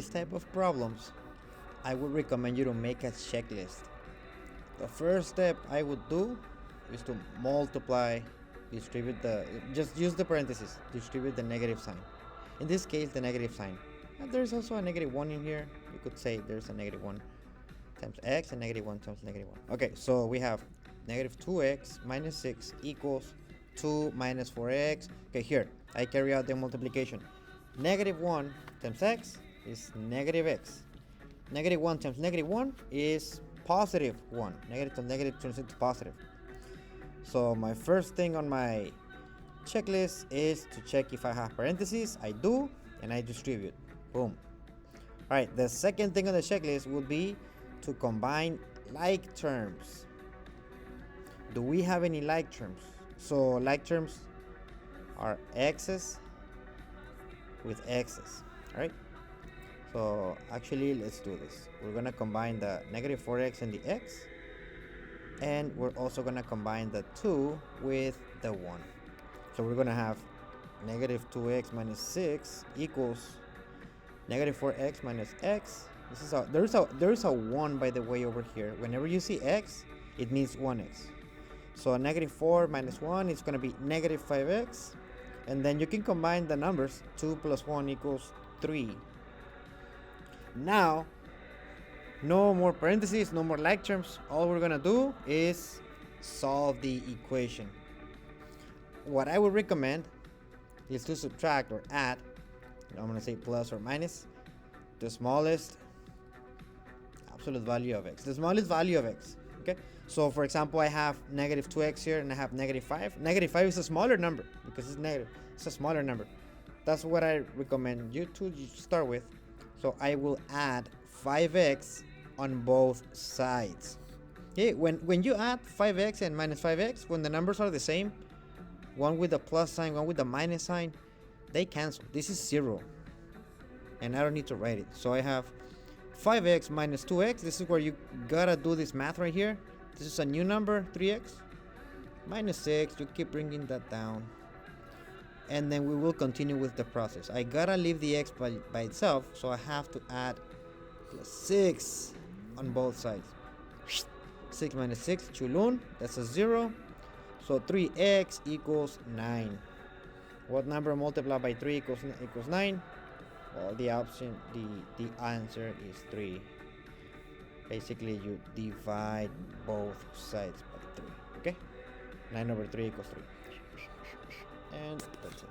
This type of problems, I would recommend you to make a checklist. The first step I would do is to multiply, distribute just use the parentheses, distribute the negative sign. In this case, the negative sign. And there's also a negative 1 in here. You could say there's a negative 1 times x and negative 1 times negative 1. Okay, so we have negative 2x minus 6 equals 2 minus 4x. Okay, here, I carry out the multiplication. Negative 1 times x is negative x. Negative 1 times negative 1 is positive 1. Negative times negative turns into positive. So my first thing on my checklist is to check if I have parentheses. I do, and I distribute. Boom. Alright, the second thing on the checklist would be to combine like terms. Do we have any like terms? So like terms are x's with x's. Alright? So actually, let's do this. We're gonna combine the negative 4x and the x, and we're also gonna combine the 2 with the 1. So we're gonna have negative 2x minus 6 equals negative 4x minus x. This is there's a 1, by the way, over here. Whenever you see x, it means 1x. So negative 4 minus 1 is gonna be negative 5x, and then you can combine the numbers. 2 plus 1 equals 3. Now, no more parentheses, no more like terms. All we're gonna do is solve the equation. What I would recommend is to subtract or add, I'm gonna say plus or minus, the smallest absolute value of x. The smallest value of x. Okay? So for example, I have negative 2x here and I have negative 5. Negative 5 is a smaller number because it's negative. It's a smaller number. That's what I recommend you to start with. So I will add 5x on both sides. Okay, when you add 5x and minus 5x, when the numbers are the same, one with the plus sign, one with the minus sign, they cancel. This is 0. And I don't need to write it. So I have 5x minus 2x. This is where you gotta do this math right here. This is a new number, 3x. Minus 6, you keep bringing that down. And then we will continue with the process. I gotta leave the x by itself, so I have to add plus 6 on both sides. 6 minus 6, chulun, that's a 0. So 3x equals 9. What number multiplied by 3 equals 9? Well, the answer is 3. Basically, you divide both sides by 3. Okay? 9 over 3 equals 3. And that's it.